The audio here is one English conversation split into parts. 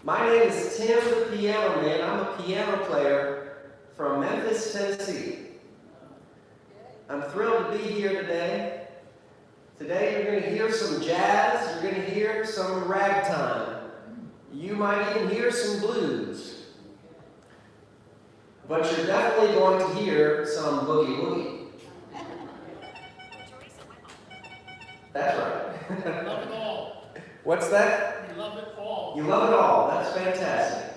My name is Tim the Piano Man. I'm a piano player from Memphis, Tennessee. I'm thrilled to be here today. Today you're going to hear some jazz, you're going to hear some ragtime. You might even hear some blues. But you're definitely going to hear some boogie woogie. That's right. Love it all. What's that? We love it all. You love it all. That's fantastic.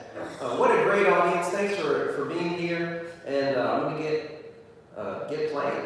What a great audience. Thanks for being here. And I'm going to get playing.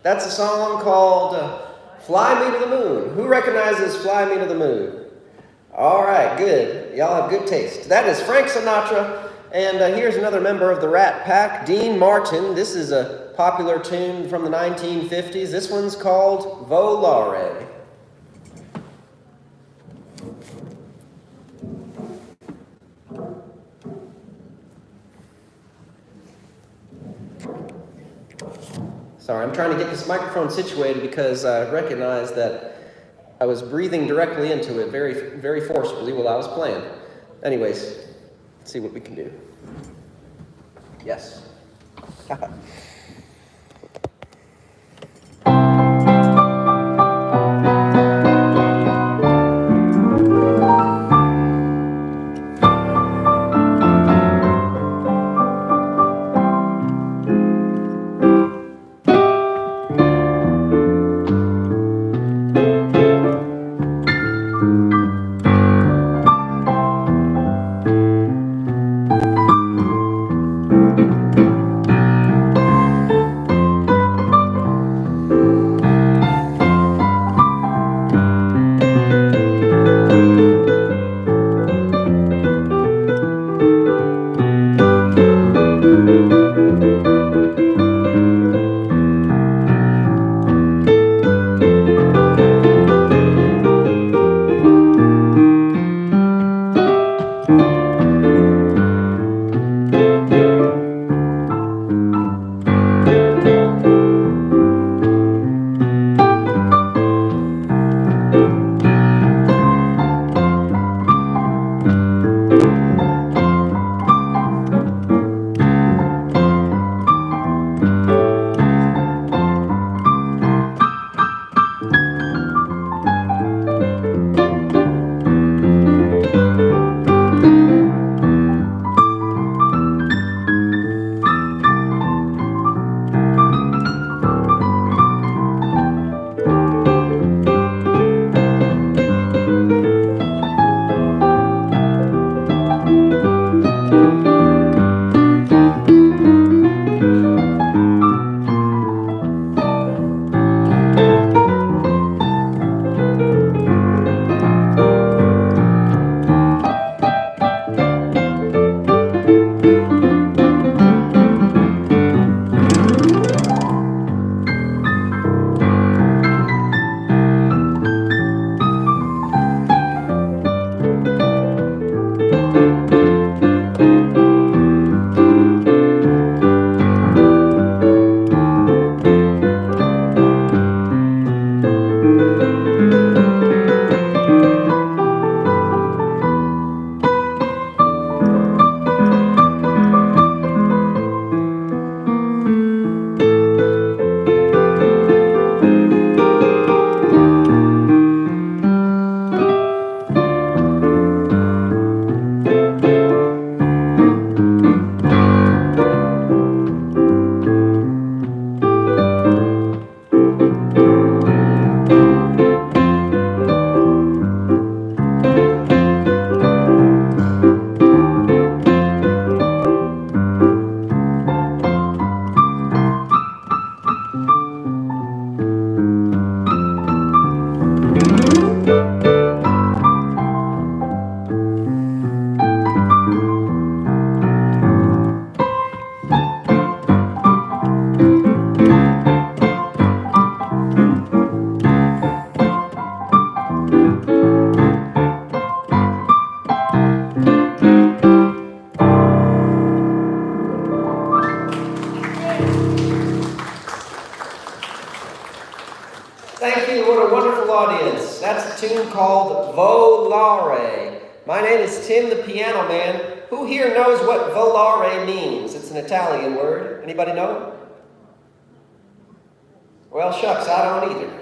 That's a song called Fly Me to the Moon. Who recognizes Fly Me to the Moon? All right, good. Y'all have good taste. That is Frank Sinatra, and here's another member of the Rat Pack, Dean Martin. This is a popular tune from the 1950s. This one's called Volare. Sorry, I'm trying to get this microphone situated because I recognized that I was breathing directly into it very, very forcefully while I was playing. Anyways, let's see what we can do. Yes. that's a tune called Volare. My name is Tim the Piano Man. Who here knows what volare means? It's an Italian word. Anybody know? Well, shucks, I don't either.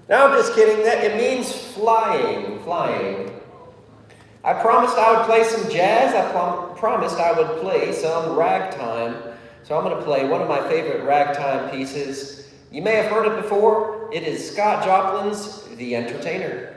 No, I'm just kidding. It means flying, flying. I promised I would play some jazz. I promised I would play some ragtime. So I'm going to play one of my favorite ragtime pieces. You may have heard it before. It is Scott Joplin's The Entertainer.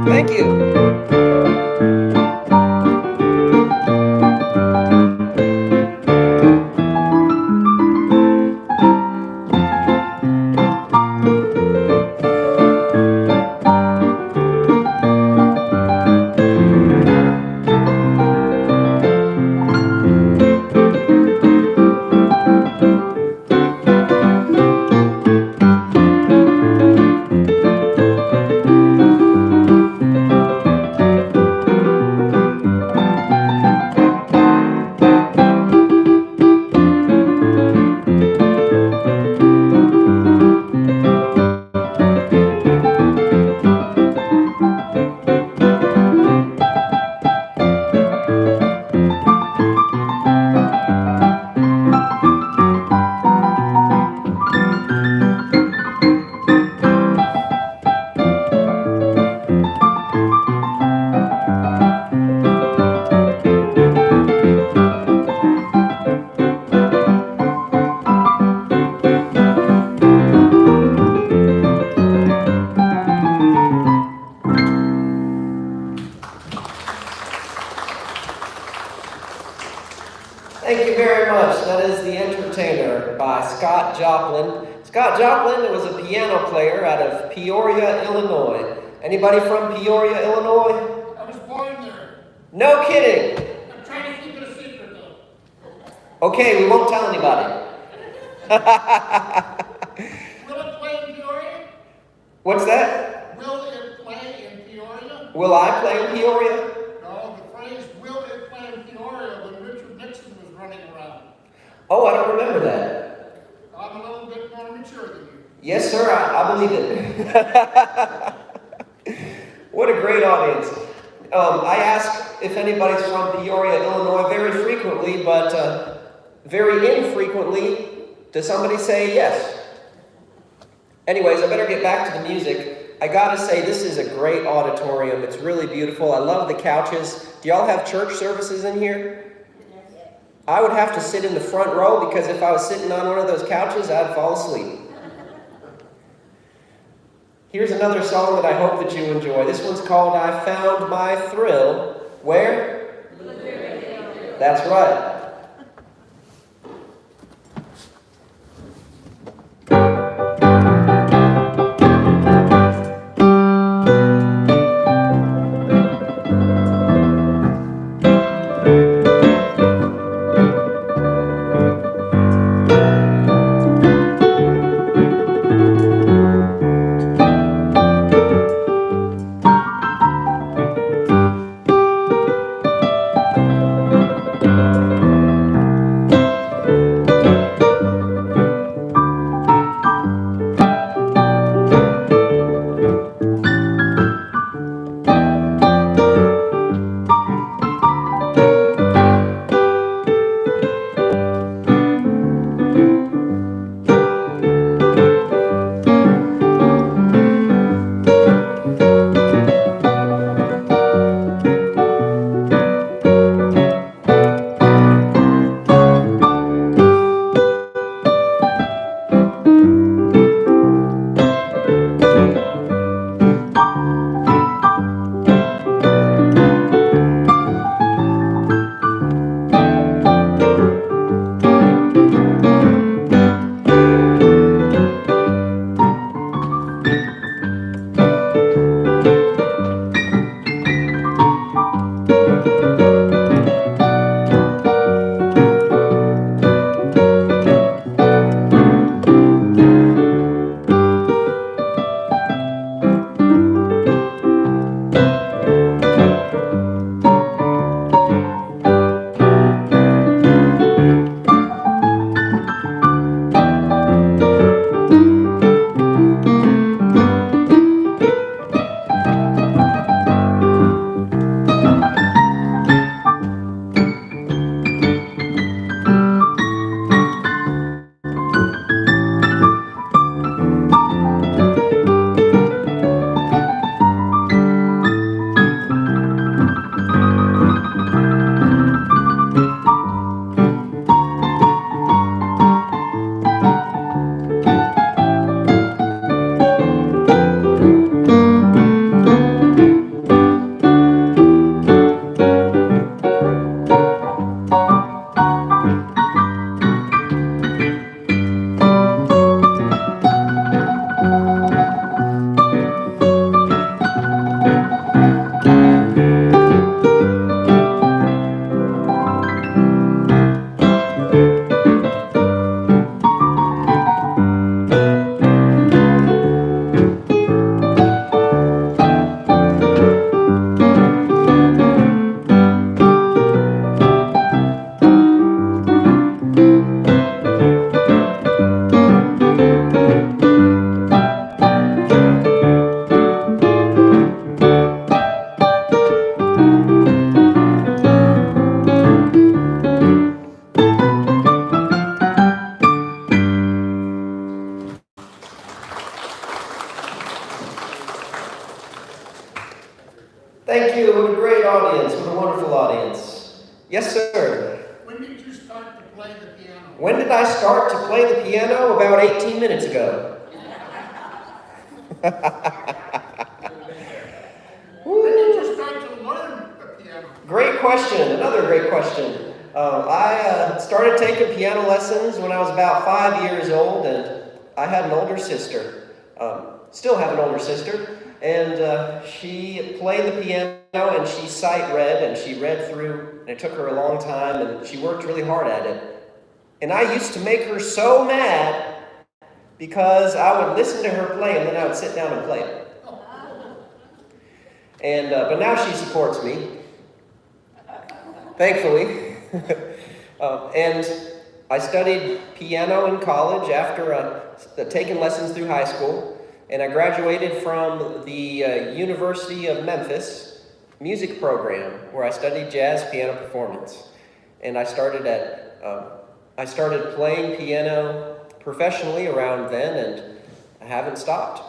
Thank you. Thank you very much. That is The Entertainer by Scott Joplin. Scott Joplin was a piano player out of Peoria, Illinois. Anybody from Peoria, Illinois? No kidding. I'm trying to keep it a secret, though. Okay, we won't tell anybody. Will it play in Peoria? What's that? Will it play in Peoria? Will I play in Peoria? No, the phrase, will it play in Peoria, when Richard Nixon was running around. Oh, I don't remember that. I'm a little bit more mature than you. Yes, sir, I believe it. What a great audience. I ask if anybody's from Peoria, Illinois very frequently, but very infrequently does somebody say yes. Anyways, I better get back to the music. I gotta say, this is a great auditorium. It's really beautiful. I love the couches. Do y'all have church services in here? I would have to sit in the front row because if I was sitting on one of those couches, I'd fall asleep. Here's another song that I hope that you enjoy. This one's called I Found My Thrill. Where? That's right. Thank you. What a great audience. What a wonderful audience. Yes, sir. When did you start to play the piano? When did I start to play the piano? About 18 minutes ago. When did you start to learn the piano? Great question. Another great question. I started taking piano lessons when I was about 5 years old, and I had an older sister. Still have an older sister. And she played the piano, and she sight read, and she read through, and it took her a long time, and she worked really hard at it. And I used to make her so mad because I would listen to her play, and then I would sit down and play it. And but now she supports me, thankfully. And I studied piano in college after taking lessons through high school, and I graduated from the University of Memphis music program, where I studied jazz piano performance. And I started playing piano professionally around then, and I haven't stopped.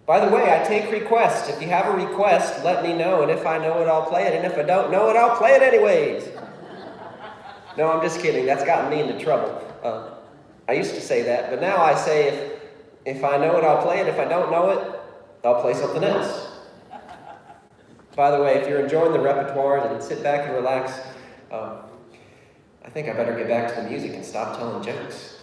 By the way, I take requests. If you have a request, let me know, and if I know it, I'll play it, and if I don't know it, I'll play it anyways. No, I'm just kidding. That's gotten me into trouble. I used to say that, but now I say if I know it, I'll play it. If I don't know it, I'll play something else. By the way, if you're enjoying the repertoire, then sit back and relax. I think I better get back to the music and stop telling jokes.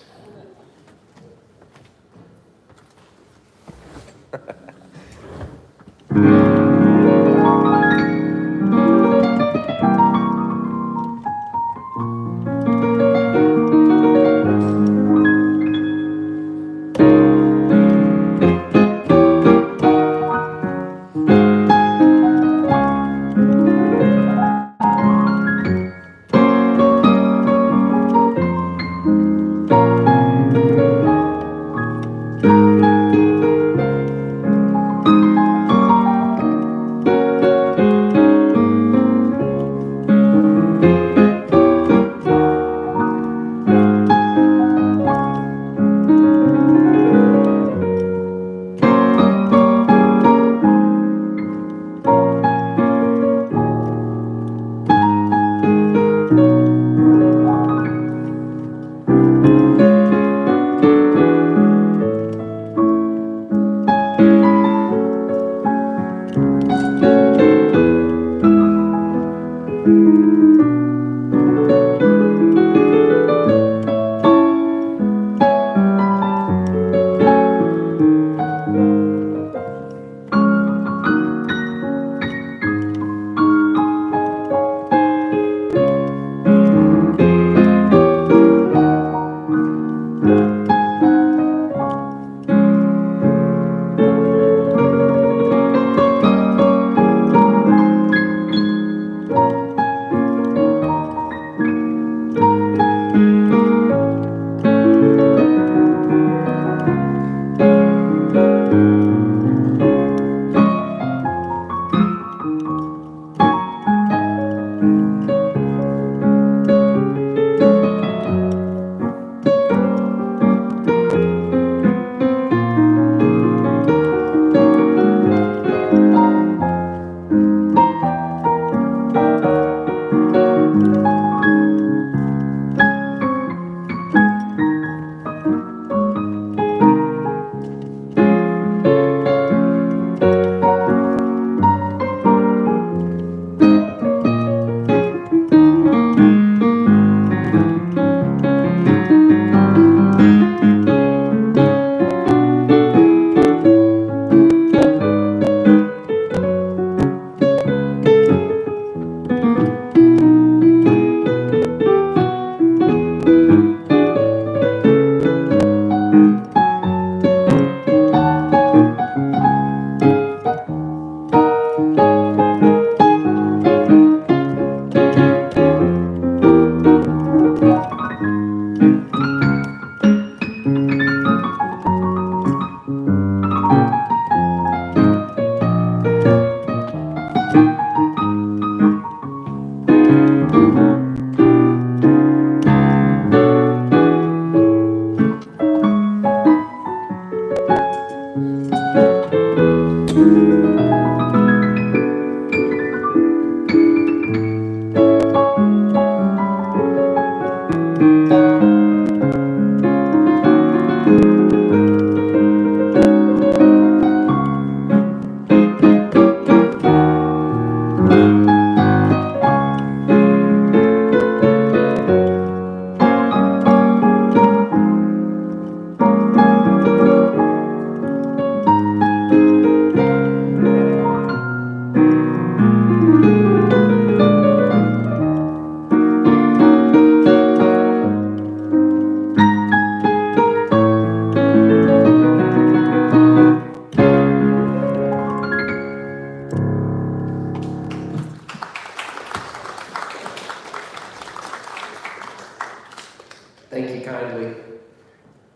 kindly.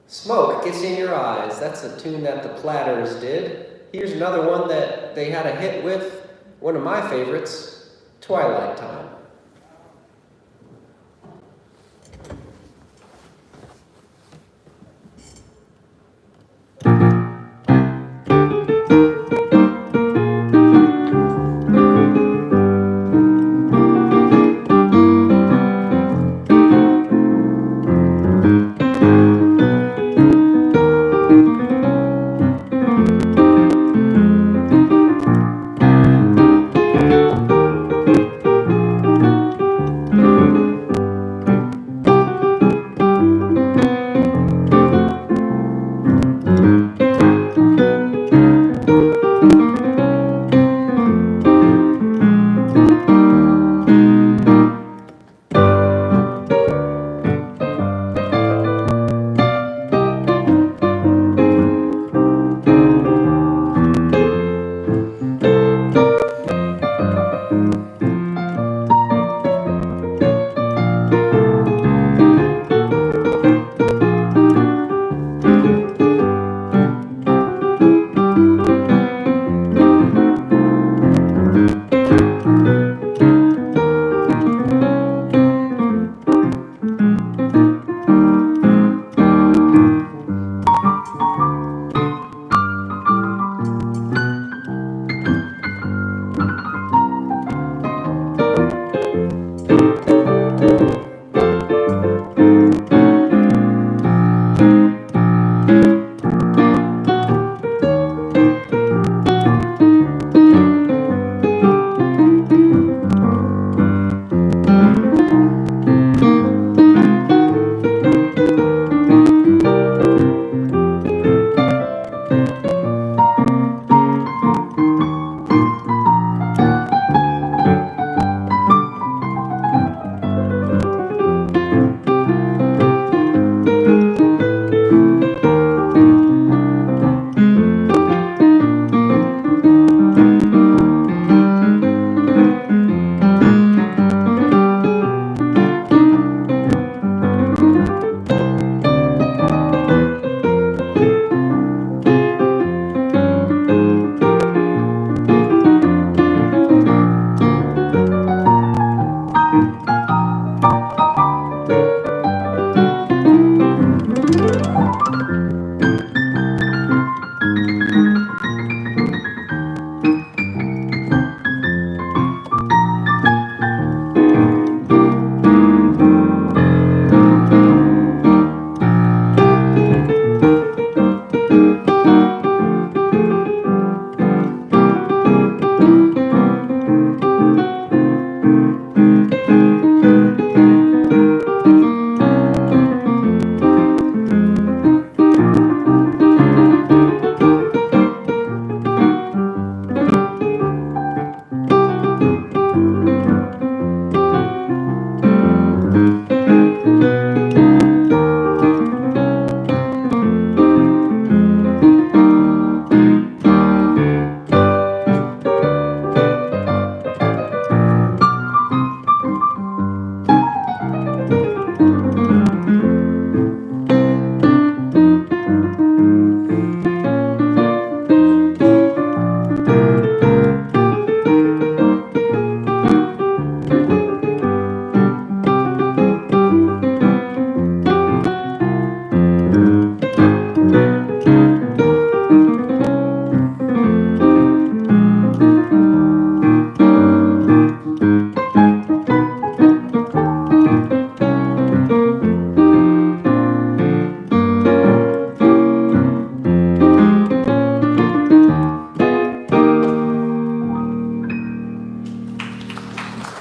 Smoke gets in your eyes. That's a tune that the Platters did. Here's another one that they had a hit with, one of my favorites, Twilight Time.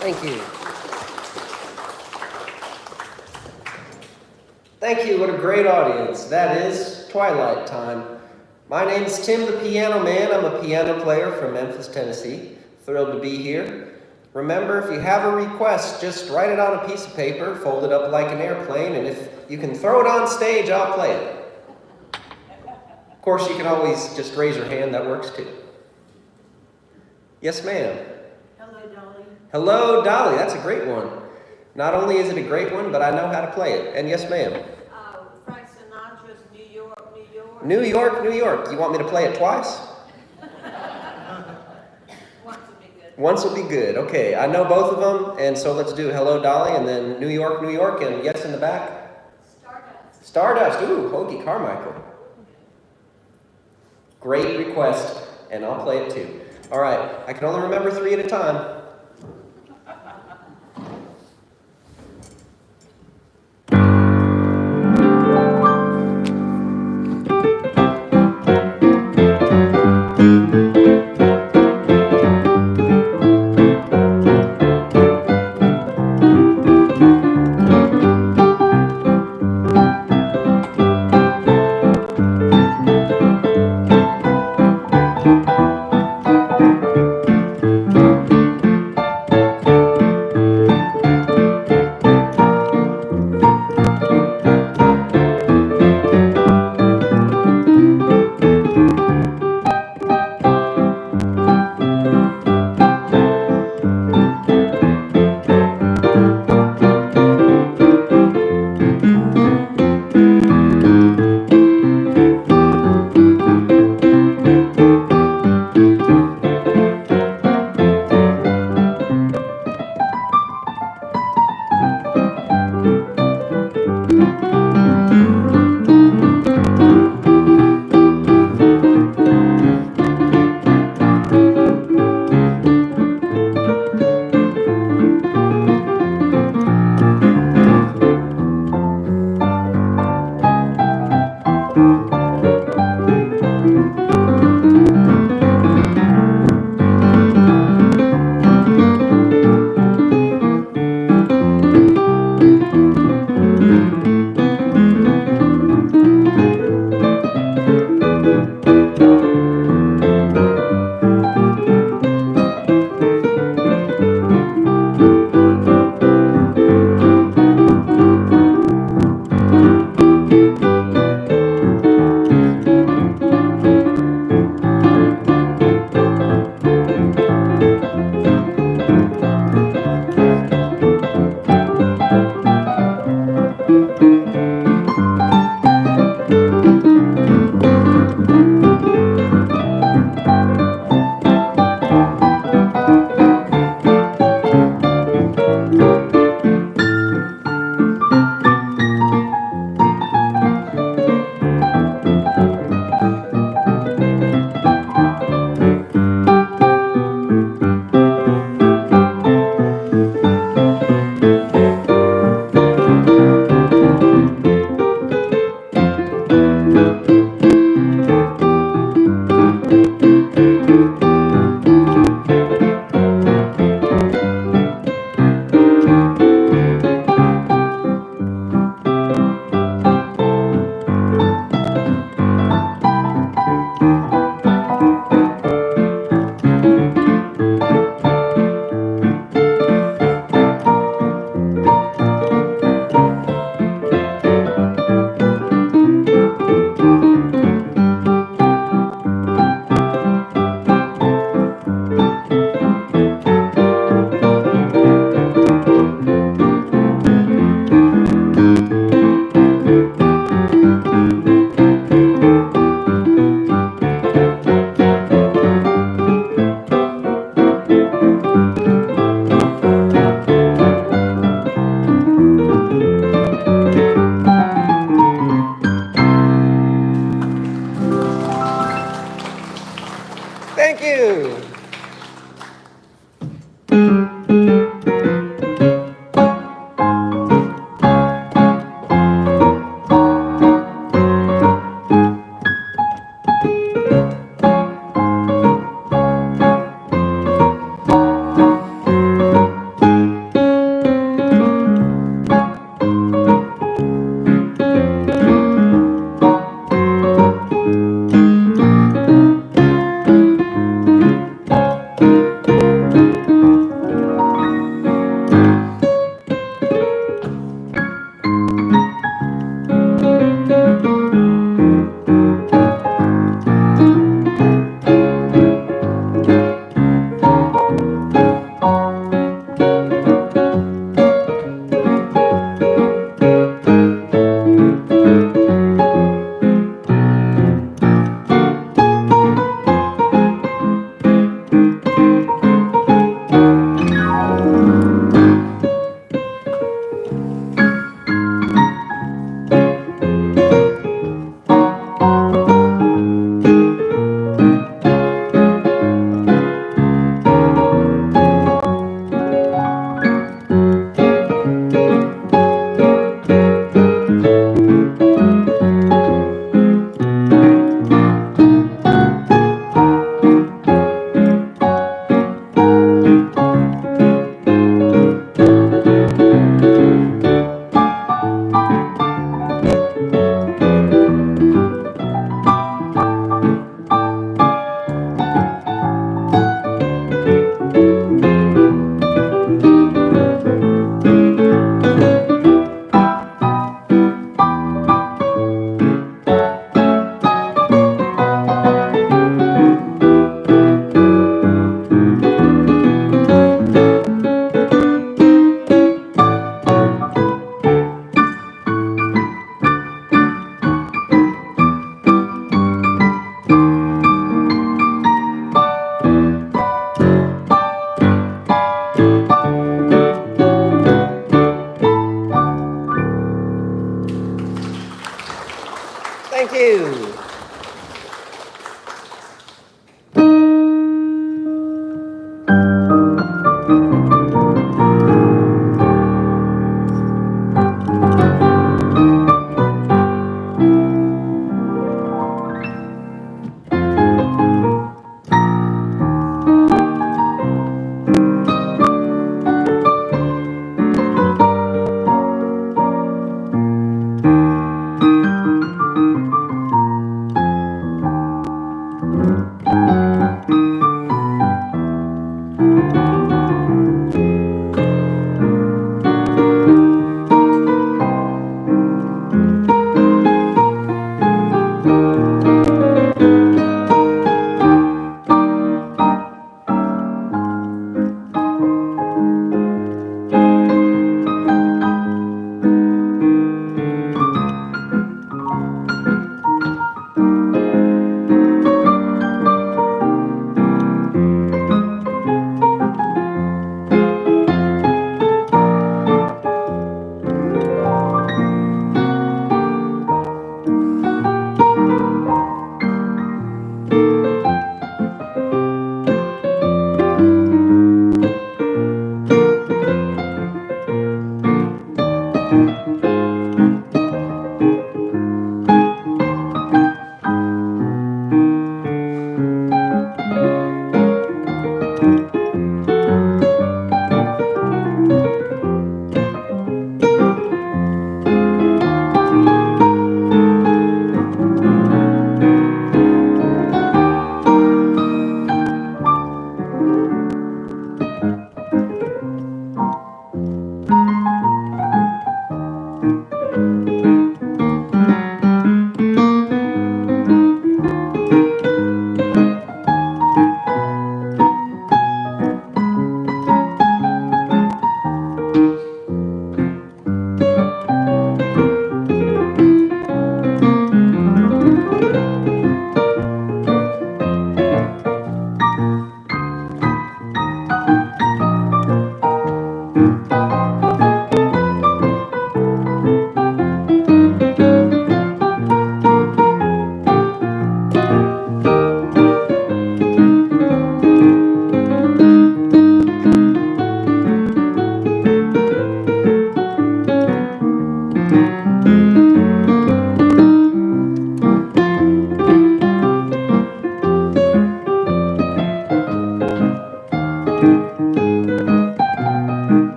Thank you. Thank you, what a great audience. That is Twilight Time. My name is Tim the Piano Man. I'm a piano player from Memphis, Tennessee. Thrilled to be here. Remember, if you have a request, just write it on a piece of paper, fold it up like an airplane, and if you can throw it on stage, I'll play it. Of course, you can always just raise your hand, that works too. Yes, ma'am. Hello, Dolly. Hello, Dolly. That's a great one. Not only is it a great one, but I know how to play it. And yes, ma'am. New York, New York. You want me to play it twice? Once would be good. Once will be good. Okay, I know both of them, and so let's do Hello Dolly, and then New York, New York, and yes in the back. Stardust. Stardust. Ooh, Hoagie Carmichael. Great request, and I'll play it too. All right, I can only remember 3 at a time.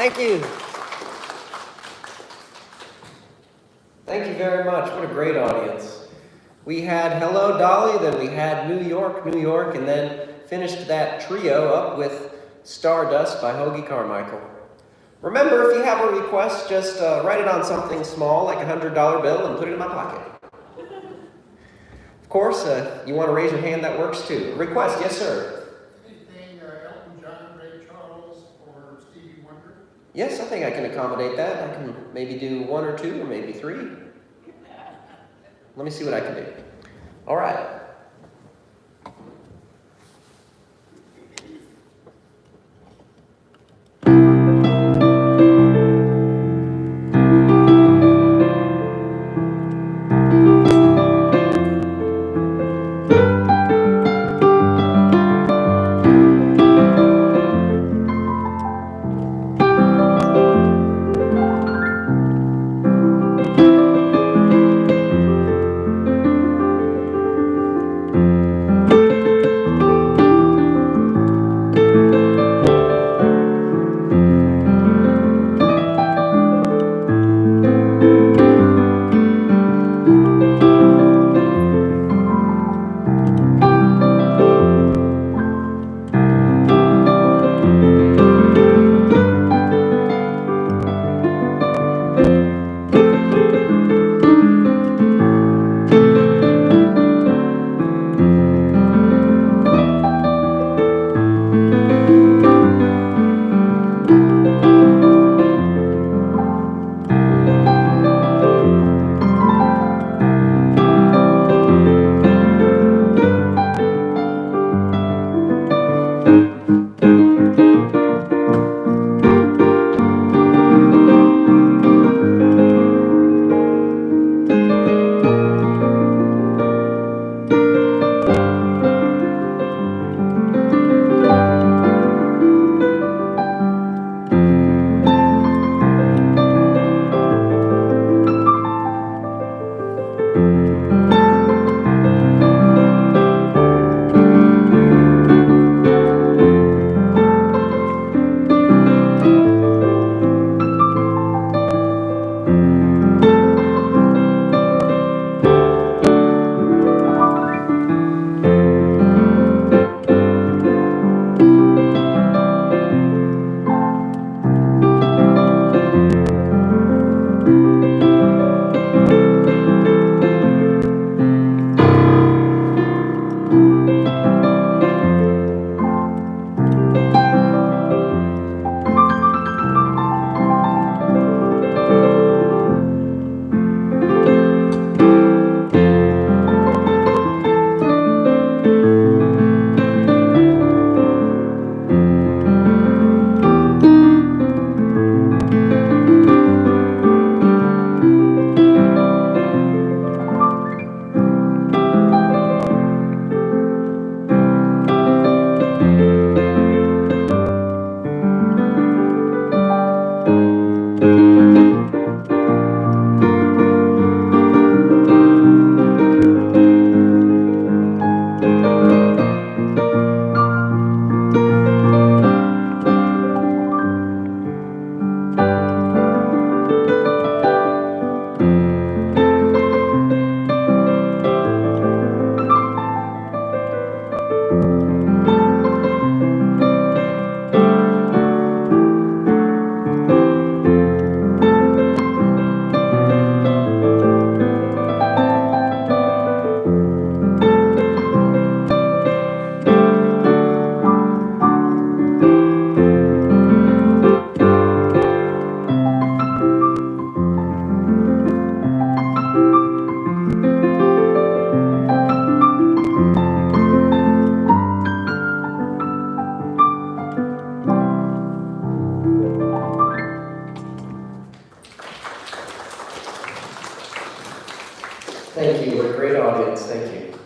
Thank you. Thank you very much. What a great audience. We had Hello Dolly, then we had New York, New York, and then finished that trio up with Stardust by Hoagie Carmichael. Remember, if you have a request, just write it on something small, like a $100 bill, and put it in my pocket. Of course, you want to raise your hand, that works too. Request, yes sir. Anything Elton John, Ray Charles, or Stevie Wonder? Yes, I think I can accommodate that. I can maybe do 1 or 2 or maybe 3. Let me see what I can do. All right. audience. Thank you.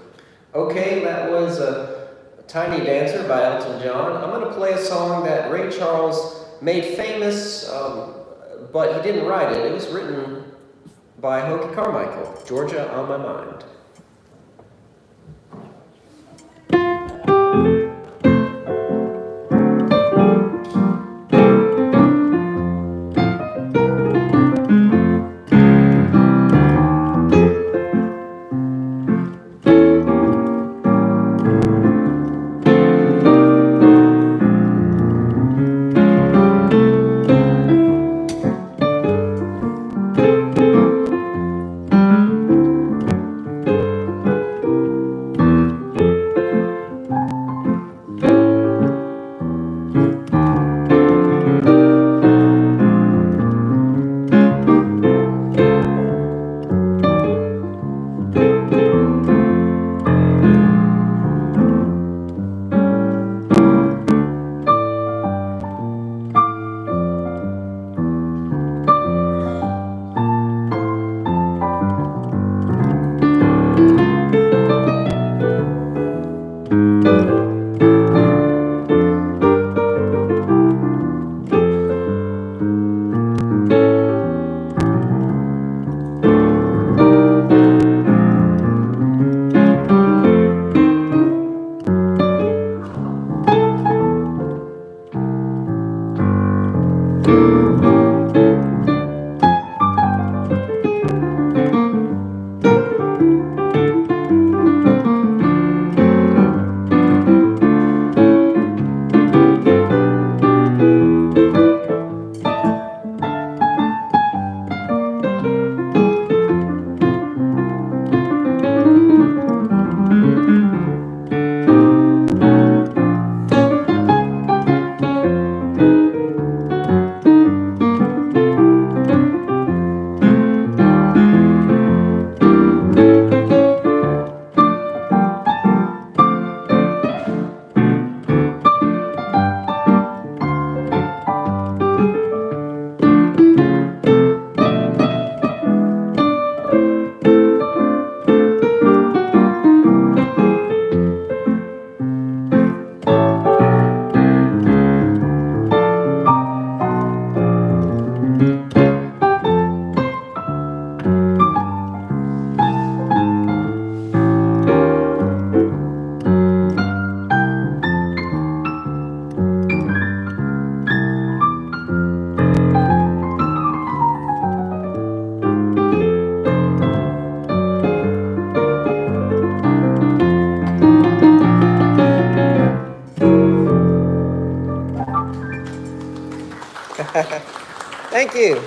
Okay, that was a Tiny Dancer by Elton John. I'm going to play a song that Ray Charles made famous, but he didn't write it. It was written by Hoagie Carmichael, Georgia on My Mind. Thank you.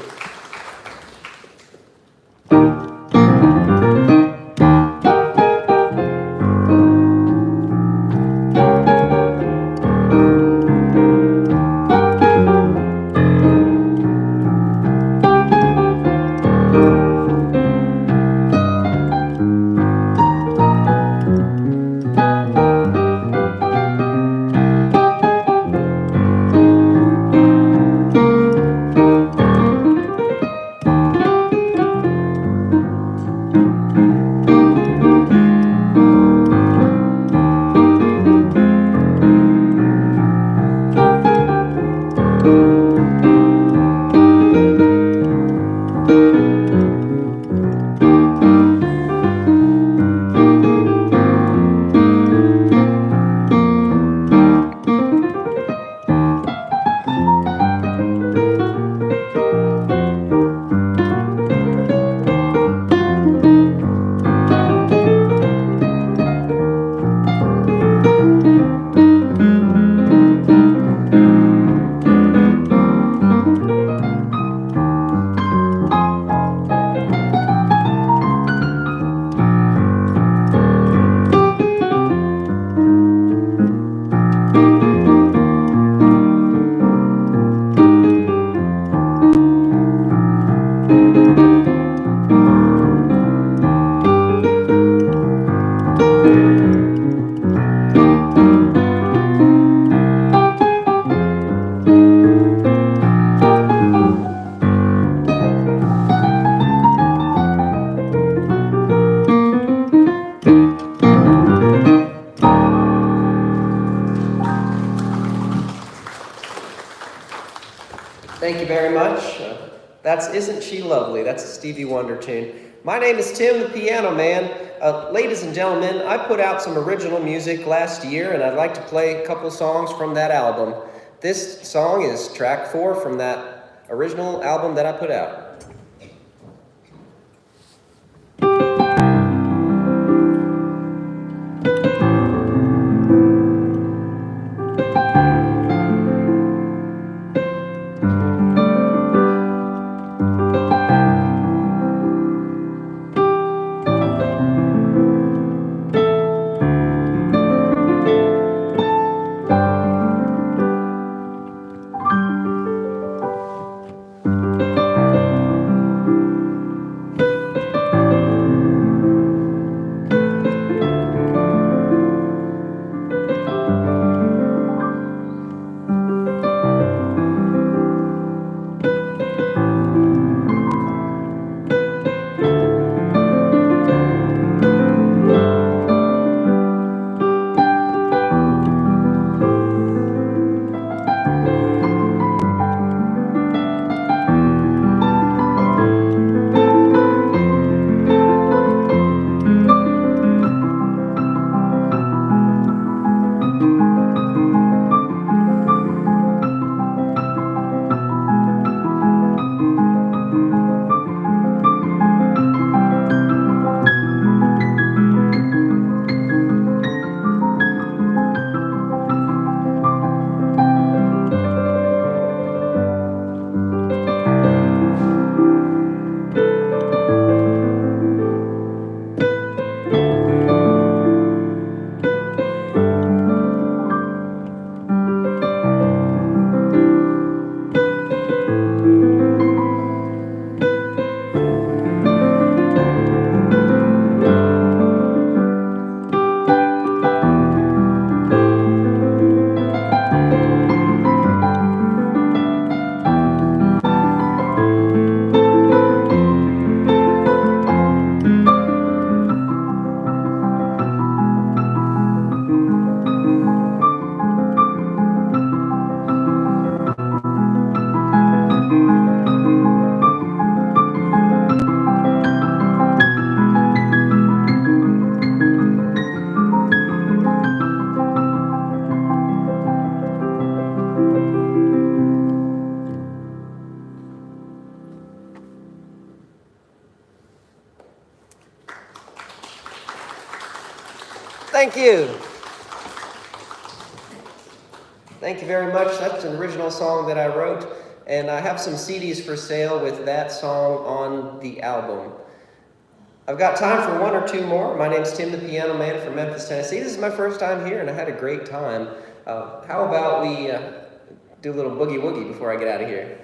Thank you very much. That's Isn't She Lovely? That's a Stevie Wonder tune. My name is Tim the Piano Man. Ladies and gentlemen, I put out some original music last year, and I'd like to play a couple songs from that album. This song is track 4 from that original album that I put out. Thank you. Thank you very much. That's an original song that I wrote, and I have some CDs for sale with that song on the album. I've got time for 1 or 2 more. My name's Tim the Piano Man from Memphis, Tennessee. This is my first time here, and I had a great time. How about we do a little boogie woogie before I get out of here?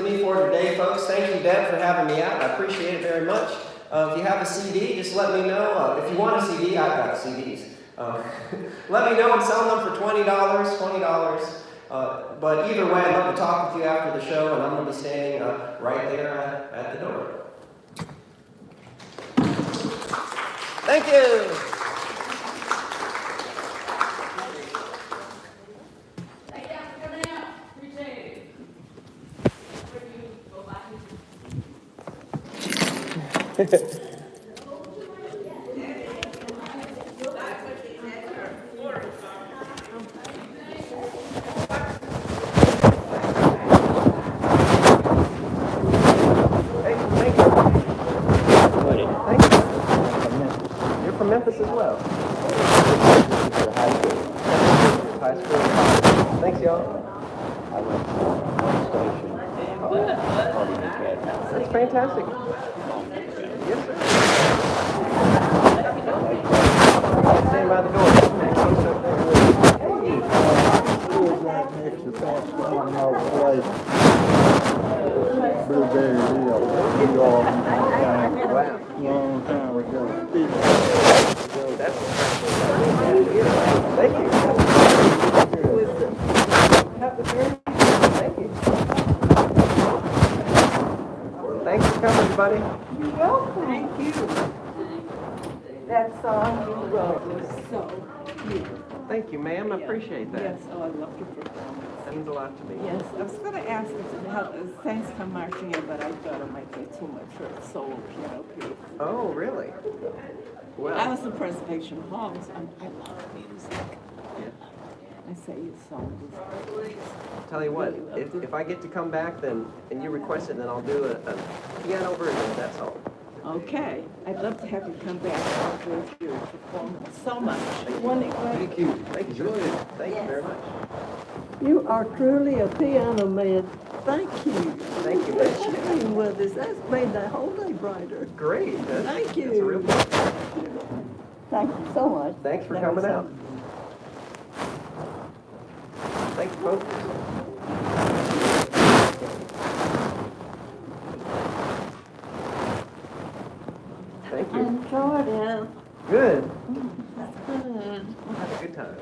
me for today, folks. Thank you, Deb, for having me out. I appreciate it very much. If you have a CD, just let me know. If you want a CD, I've got CDs. Let me know. I'm selling them for $20. But either way, I'd love to talk with you after the show, and I'm going to be standing right there at the door. Thank you. Memphis as well. High school. Thanks, y'all. I went to one station. That's fantastic. Yes, sir. Stand by the door. School's right next to Fast One North Place. Blueberry Hill. We all long time ago. That's thank you. Thank you. Thanks for coming, everybody. You're welcome. Thank you. That song you wrote was so beautiful. Thank you, ma'am. I appreciate that. Yes, oh, I loved your performance. That means a lot to me. Yes, I was going to ask you to help us. Thanks for marching in, but I thought it might be too much for a solo piano piece. Oh, really? Well, I was in Preservation Hall, so I love music. I say your song was tell you what, if I get to come back, then and you request it, then I'll do a piano version of that song. okay. I'd love to have you come back and enjoy your performance so much. Thank you. Thank you. Thank you very much. You are truly a piano man. Thank you. Thank you, For man. sharing with us. That's made the whole day brighter. Great. Thank That's a you. real Thank you so much. Thanks for That coming was out. Thanks, folks. Thank I you. enjoyed it. Good. That's good. We'll have a good time.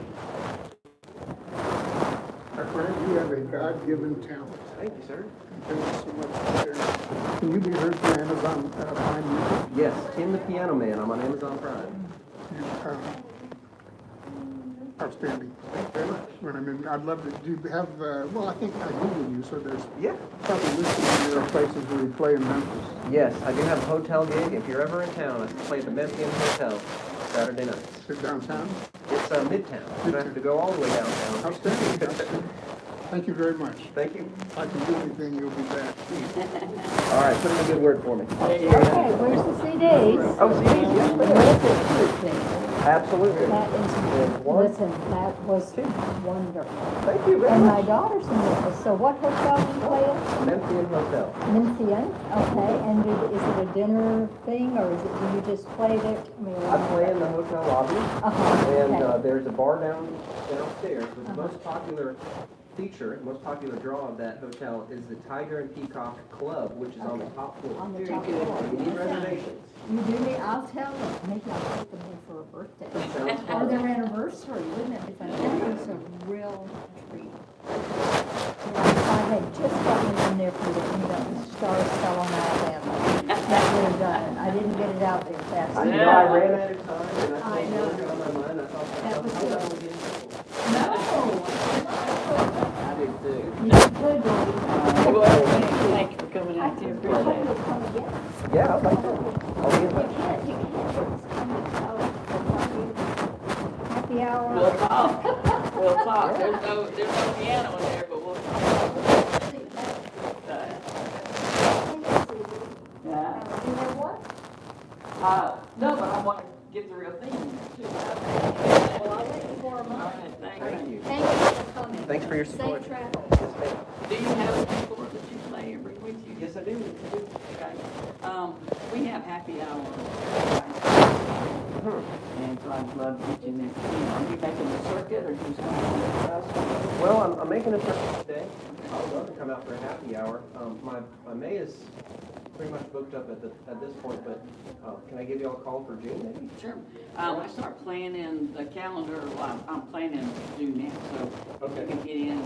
My friend, you have a God-given talent. Thank you, sir. Thank you so much. Can you be heard through Amazon Prime Music? Yes, Tim the Piano Man. I'm on Amazon Prime. You, outstanding. Thank you very much. When I'm in, I'd love to. Do you have? Well, I think I Googled you, so there's Yeah. probably listed in your places where you play in Memphis. Yes, I do have a hotel gig. If you're ever in town, I play at the Memphian Hotel Saturday night. Is it downtown? It's Midtown. You don't have to go all the way downtown. Outstanding. Outstanding. Thank you very much. Thank you. If I can do anything, you'll be back. All right, put in a good word for me. Okay, where's the CDs? Oh, CDs, yes, The ma'am. music too, please. Absolutely. That is, one. listen, that was wonderful. Thank you very And my much. daughter's in Memphis, so what hotel do you play at? Memphian Hotel. Memphian, okay, and is it a dinner thing, or is it, do you just play there? I play in the hotel lobby, and Okay. there's a bar downstairs. But the most popular feature, most popular draw of that hotel is the Tiger and Peacock Club, which is on the top floor. On the top floor. You need reservations. You do me, I'll tell them, maybe I'll take them in for a birthday. Sounds Or fun. their anniversary, wouldn't it be fun? That was a real treat. I had just gotten in there for the Star Spell on Alabama. That would have done it. I didn't get it out there fast I enough. know I ran out of time, and I I know. thought on my mind. I thought That was how good. I would get in trouble. No! I did too. You did good, Dave. Thank you for coming I out here. hope you'll come again. Yeah, I'd like to. I'll be in You touch. can't, it's coming out. Happy hour. We'll talk. We'll talk. There's no piano in there, but we'll talk. Yeah. You know what? No, but I want to get the real thing too. Well, I'll let you for a All moment. right, thank Thank you. you. Thank you for coming. Thanks for your support. Safe travel. Yes, ma'am. Do you have a keyboard that you play and bring with you? Yes, I do. Okay. We have happy hour. And so I'd love to get you next. Are you making the circuit or just? Well, I'm making a trip today. I would love to come out for a happy hour. My May is pretty much booked up at this point, but can I give you all a call for June maybe? Sure. I start planning the calendar, well, I'm planning to do now, so Okay. you can get in